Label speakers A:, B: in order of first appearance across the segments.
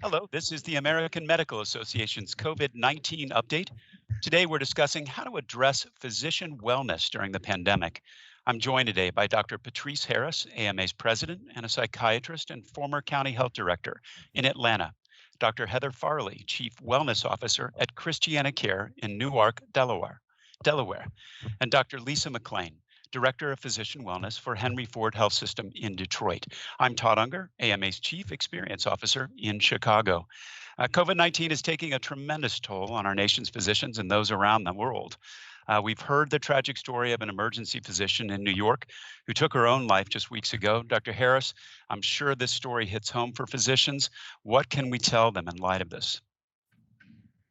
A: Hello, this is the American Medical Association's COVID-19 update. Today we're discussing how to address physician wellness during the pandemic. I'm joined today by Dr. Patrice Harris, AMA's president and a psychiatrist and former county health director in Atlanta, Dr. Heather Farley, chief wellness officer at Christiana Care in Newark, Delaware, and Dr. Lisa McLean, Director of Physician Wellness for Henry Ford Health System in Detroit. I'm Todd Unger, AMA's Chief Experience Officer in Chicago. COVID-19 is taking a tremendous toll on our nation's physicians and those around the world. We've heard the tragic story of an emergency physician in New York who took her own life just weeks ago. Dr. Harris, I'm sure this story hits home for physicians. What can we tell them in light of this?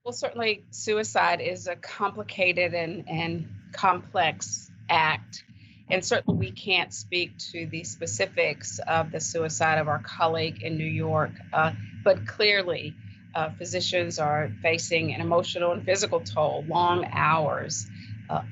B: Well, certainly suicide is a complicated and complex act. And certainly we can't speak to the specifics of the suicide of our colleague in New York, but clearly physicians are facing an emotional and physical toll, long hours,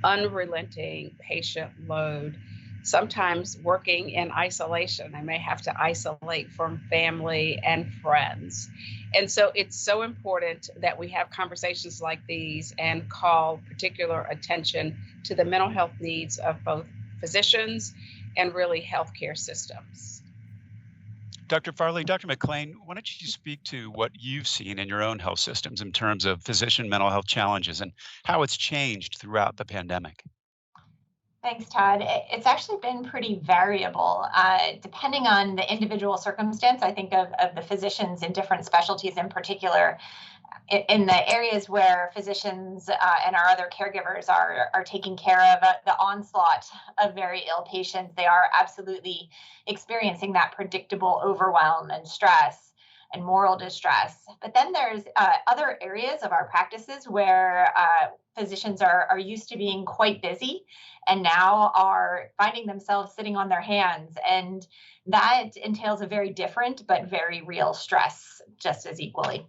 B: unrelenting patient load, sometimes working in isolation. They may have to isolate from family and friends. And so it's so important that we have conversations like these and call particular attention to the mental health needs of both physicians and really healthcare systems.
A: Dr. Farley, Dr. McLean, why don't you speak to what you've seen in your own health systems in terms of physician mental health challenges and how it's changed throughout the pandemic?
C: Thanks, Todd. It's actually been pretty variable, depending on the individual circumstance. I think of the physicians in different specialties in particular. In the areas where physicians and our other caregivers are taking care of the onslaught of very ill patients, they are absolutely experiencing that predictable overwhelm and stress and moral distress. But then there's other areas of our practices where physicians are used to being quite busy and now are finding themselves sitting on their hands. And that entails a very different but very real stress just as equally.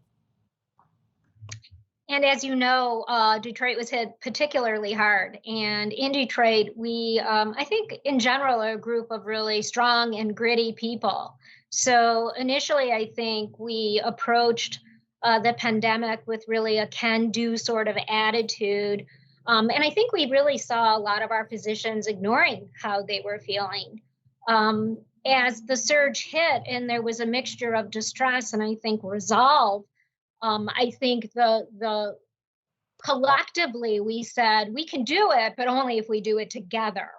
D: And as you know, Detroit was hit particularly hard. And in Detroit, we, I think in general, are a group of really strong and gritty people. So initially, I think we approached the pandemic with really a can-do sort of attitude. And I think we really saw a lot of our physicians ignoring how they were feeling. As the surge hit and there was a mixture of distress and I think resolve, I think the collectively we said we can do it, but only if we do it together.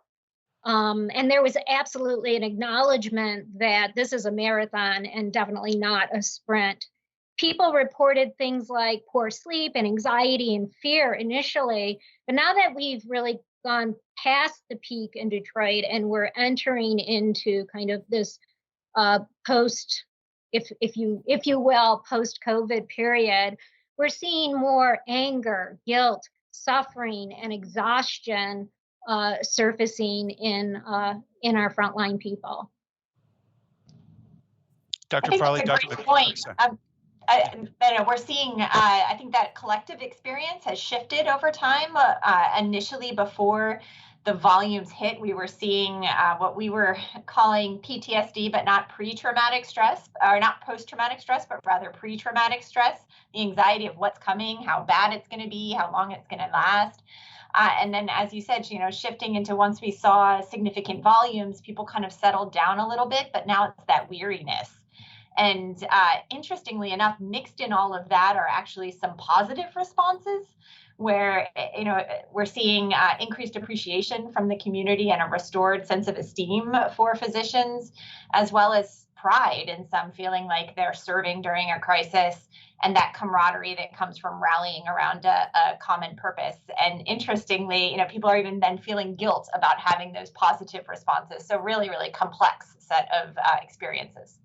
D: And there was absolutely an acknowledgement that this is a marathon and definitely not a sprint. People reported things like poor sleep and anxiety and fear initially, but now that we've really gone past the peak in Detroit and we're entering into kind of this post, if you will, post-COVID period, we're seeing more anger, guilt, suffering, and exhaustion surfacing in our frontline people.
A: Dr. Farley, Dr.
C: McLean. We're seeing, I think that collective experience has shifted over time. Initially, before the volumes hit, we were seeing what we were calling PTSD, but not pre-traumatic stress, or not post-traumatic stress, but rather pre-traumatic stress, the anxiety of what's coming, how bad it's going to be, how long it's going to last. And then, as you said, shifting into once we saw significant volumes, people kind of settled down a little bit, but now it's that weariness. And interestingly enough, mixed in all of that are actually some positive responses where, we're seeing increased appreciation from the community and a restored sense of esteem for physicians, as well as pride in some feeling like they're serving during a crisis and that camaraderie that comes from rallying around a common purpose. And interestingly, people are even then feeling guilt about having those positive responses. So really, really complex set of experiences.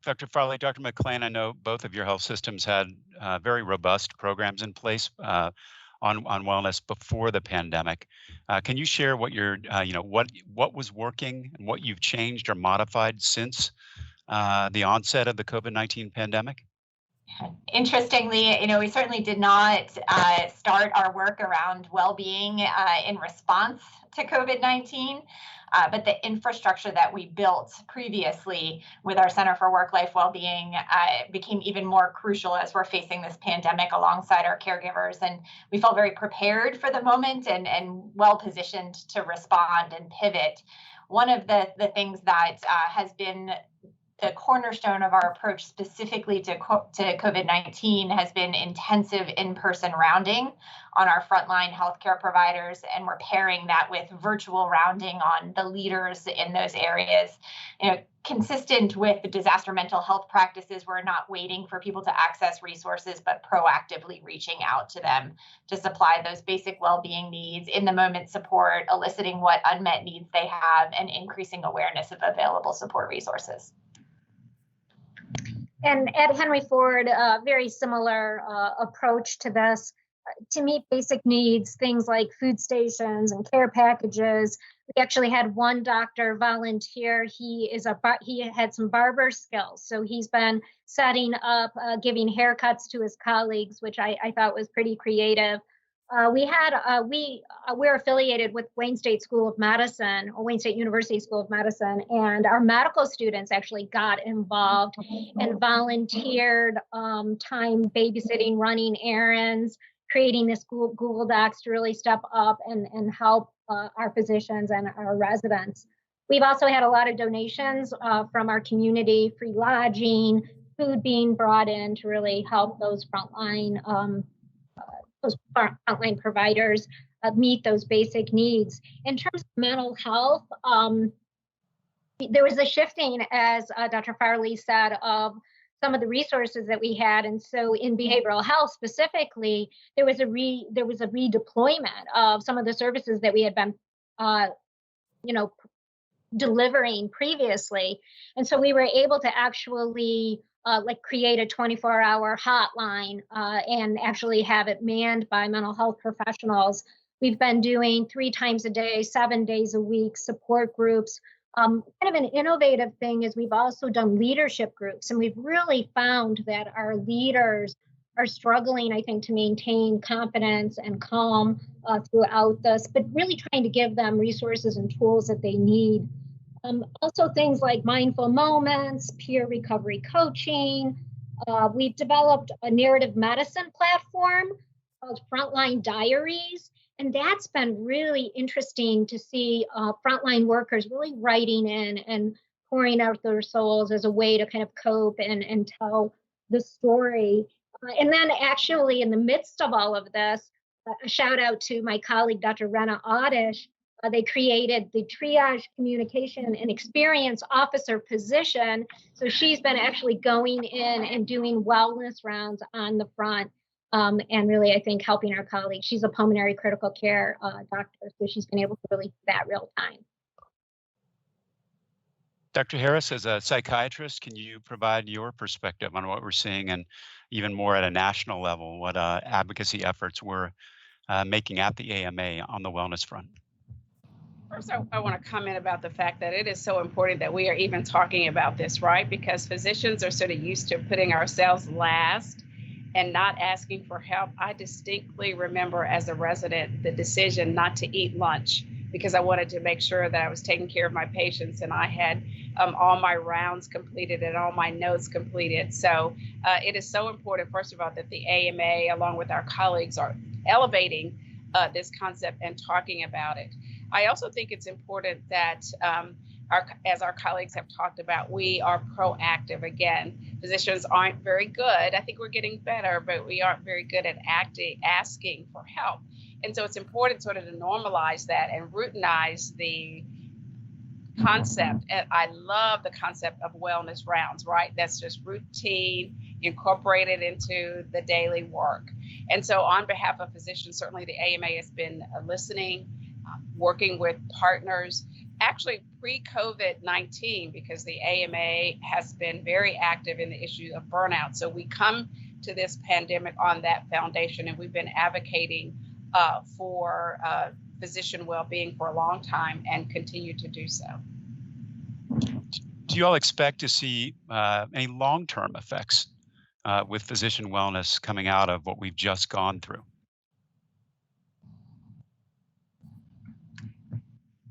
A: Dr. Farley, Dr. McLean, I know both of your health systems had very robust programs in place on wellness before the pandemic. Can you share what what was working and what you've changed or modified since the onset of the COVID-19 pandemic?
C: Interestingly, we certainly did not start our work around well-being in response to COVID-19, but the infrastructure that we built previously with our Center for Work-Life Wellbeing became even more crucial as we're facing this pandemic alongside our caregivers. And we felt very prepared for the moment and well-positioned to respond and pivot. One of the things that has been the cornerstone of our approach specifically to COVID-19 has been intensive in-person rounding on our frontline healthcare providers, and we're pairing that with virtual rounding on the leaders in those areas. Consistent with the disaster mental health practices, we're not waiting for people to access resources, but proactively reaching out to them to supply those basic well-being needs, in the moment support, eliciting what unmet needs they have, and increasing awareness of available support resources.
D: And at Henry Ford, very similar approach to this. To meet basic needs, things like food stations and care packages. We actually had one doctor volunteer. He had some barber skills, so he's been setting up, giving haircuts to his colleagues, which I thought was pretty creative. We're affiliated with Wayne State School of Medicine, or Wayne State University School of Medicine, and our medical students actually got involved and volunteered time babysitting, running errands, creating this Google Docs to really step up and help our physicians and our residents. We've also had a lot of donations from our community, free lodging, food being brought in to really help those frontline providers meet those basic needs. In terms of mental health, there was a shifting, as Dr. Farley said, of some of the resources that we had. And so in behavioral health specifically, there was a redeployment of some of the services that we had been delivering previously. And so we were able to actually create a 24-hour hotline and actually have it manned by mental health professionals. We've been doing 3 times a day, 7 days a week, support groups. Kind of an innovative thing is we've also done leadership groups, and we've really found that our leaders are struggling, I think, to maintain confidence and calm throughout this, but really trying to give them resources and tools that they need. Also things like mindful moments, peer recovery coaching. We've developed a narrative medicine platform called Frontline Diaries. And that's been really interesting to see frontline workers really writing in and pouring out their souls as a way to kind of cope and tell the story. And then actually in the midst of all of this, a shout out to my colleague, Dr. Rena Oddish. They created the triage communication and experience officer position. So she's been actually going in and doing wellness rounds on the front. And really, I think, helping our colleagues. She's a pulmonary critical care doctor, so she's been able to really do that real time.
A: Dr. Harris, as a psychiatrist, can you provide your perspective on what we're seeing, and even more at a national level, what advocacy efforts we're making at the AMA on the wellness front?
B: First, I want to comment about the fact that it is so important that we are even talking about this, right? Because physicians are sort of used to putting ourselves last and not asking for help. I distinctly remember as a resident the decision not to eat lunch because I wanted to make sure that I was taking care of my patients and I had all my rounds completed and all my notes completed. So it is so important, first of all, that the AMA, along with our colleagues, are elevating this concept and talking about it. I also think it's important that as our colleagues have talked about, we are proactive. Again, physicians aren't very good. I think we're getting better, but we aren't very good at asking for help. And so it's important sort of to normalize that and routinize the concept. And I love the concept of wellness rounds, right? That's just routine, incorporated into the daily work. And so on behalf of physicians, certainly the AMA has been listening, working with partners, actually pre-COVID-19, because the AMA has been very active in the issue of burnout. So we come to this pandemic on that foundation, and we've been advocating for physician well-being for a long time and continue to do so.
A: Do you all expect to see any long-term effects with physician wellness coming out of what we've just gone through?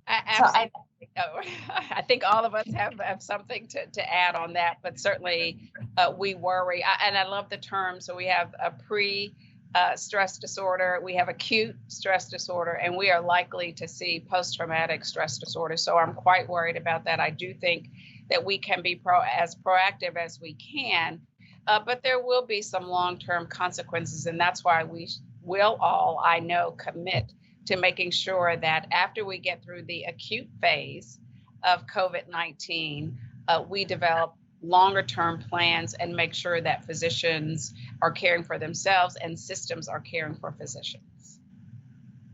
B: Absolutely. I think all of us have something to add on that, but certainly we worry. And I love the term. So we have a stress disorder, we have acute stress disorder, and we are likely to see post-traumatic stress disorder. So I'm quite worried about that. I do think that we can be as proactive as we can, but there will be some long-term consequences. And that's why we will all, I know, commit to making sure that after we get through the acute phase of COVID-19, we develop longer term plans and make sure that physicians are caring for themselves and systems are caring for physicians.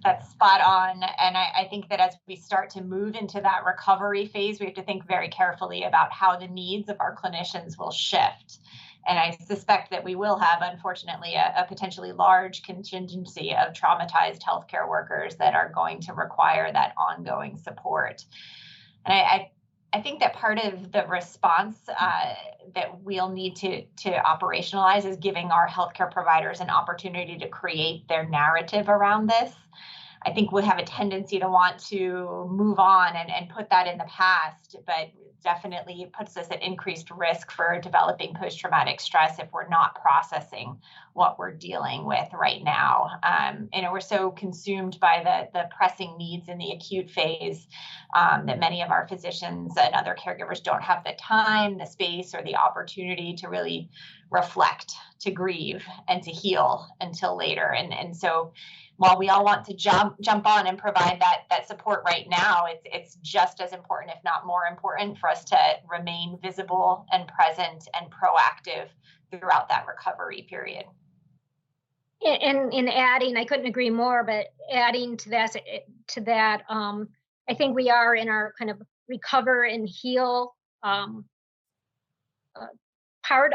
C: That's spot on. And I think that as we start to move into that recovery phase, we have to think very carefully about how the needs of our clinicians will shift. And I suspect that we will have, unfortunately, a potentially large contingency of traumatized healthcare workers that are going to require that ongoing support. And I think that part of the response that we'll need to operationalize is giving our healthcare providers an opportunity to create their narrative around this. I think we have a tendency to want to move on and put that in the past, but definitely it puts us at increased risk for developing post-traumatic stress if we're not processing what we're dealing with right now. We're so consumed by the pressing needs in the acute phase that many of our physicians and other caregivers don't have the time, the space, or the opportunity to really reflect, to grieve, and to heal until later. And so while we all want to jump on and provide that support right now, it's just as important, if not more important, for us to remain visible and present and proactive throughout that recovery period.
D: And in adding, I couldn't agree more, but adding to that, I think we are in our kind of recover and heal part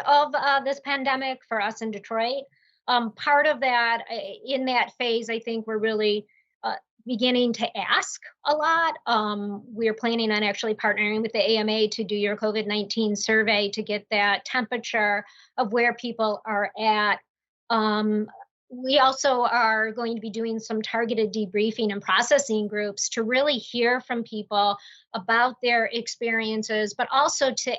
D: of this pandemic for us in Detroit. Part of that, in that phase, I think we're really beginning to ask a lot. We're planning on actually partnering with the AMA to do your COVID-19 survey to get that temperature of where people are at. We also are going to be doing some targeted debriefing and processing groups to really hear from people about their experiences, but also to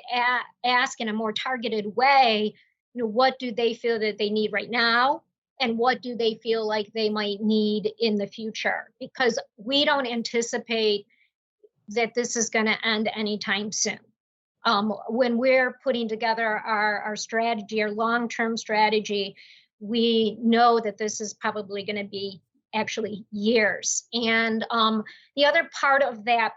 D: ask in a more targeted way, what do they feel that they need right now? And what do they feel like they might need in the future? Because we don't anticipate that this is going to end anytime soon. When we're putting together our strategy, our long-term strategy, we know that this is probably going to be actually years. And the other part of that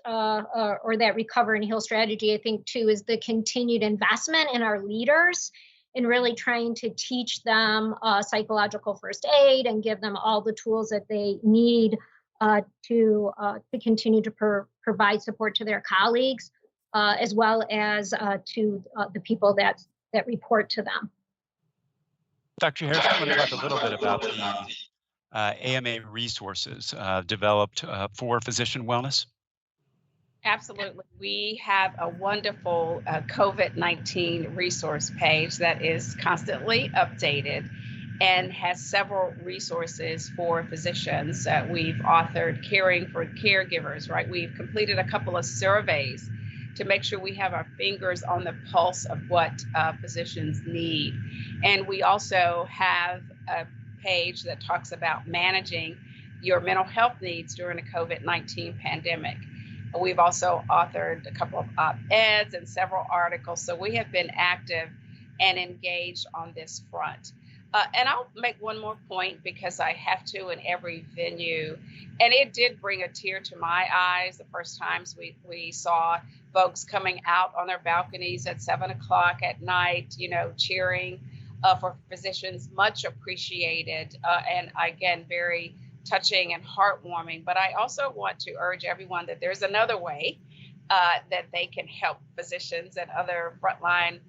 D: or that recover and heal strategy, I think, too, is the continued investment in our leaders and really trying to teach them psychological first aid and give them all the tools that they need to continue to provide support to their colleagues, as well as to the people that report to them.
A: Dr. Harris, I want to talk a little bit about the AMA resources developed for physician wellness.
B: Absolutely. We have a wonderful COVID-19 resource page that is constantly updated and has several resources for physicians. We've authored Caring for Caregivers, right? We've completed a couple of surveys to make sure we have our fingers on the pulse of what physicians need. And we also have a page that talks about managing your mental health needs during the COVID-19 pandemic. We've also authored a couple of op-eds and several articles. So we have been active and engaged on this front. And I'll make one more point because I have to in every venue. And it did bring a tear to my eyes the first times we saw folks coming out on their balconies at 7 o'clock at night, cheering for physicians. Much appreciated. And again, very touching and heartwarming. But I also want to urge everyone that there's another way that they can help physicians and other frontline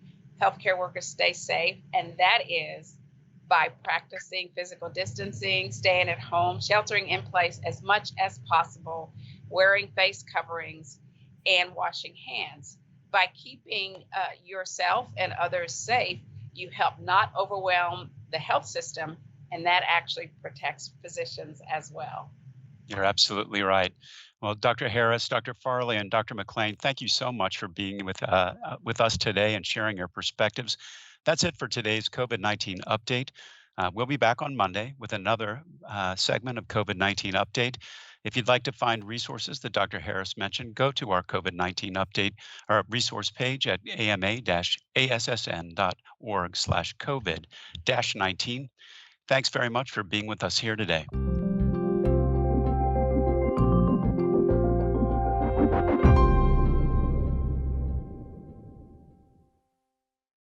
B: healthcare workers stay safe. And that is by practicing physical distancing, staying at home, sheltering in place as much as possible, wearing face coverings, and washing hands. By keeping yourself and others safe, you help not overwhelm the health system, and that actually protects physicians as well.
A: You're absolutely right. Well, Dr. Harris, Dr. Farley, and Dr. McLean, thank you so much for being with us today and sharing your perspectives. That's it for today's COVID-19 update. We'll be back on Monday with another segment of COVID-19 update. If you'd like to find resources that Dr. Harris mentioned, go to our COVID-19 update, our resource page at ama-assn.org/COVID-19. Thanks very much for being with us here today.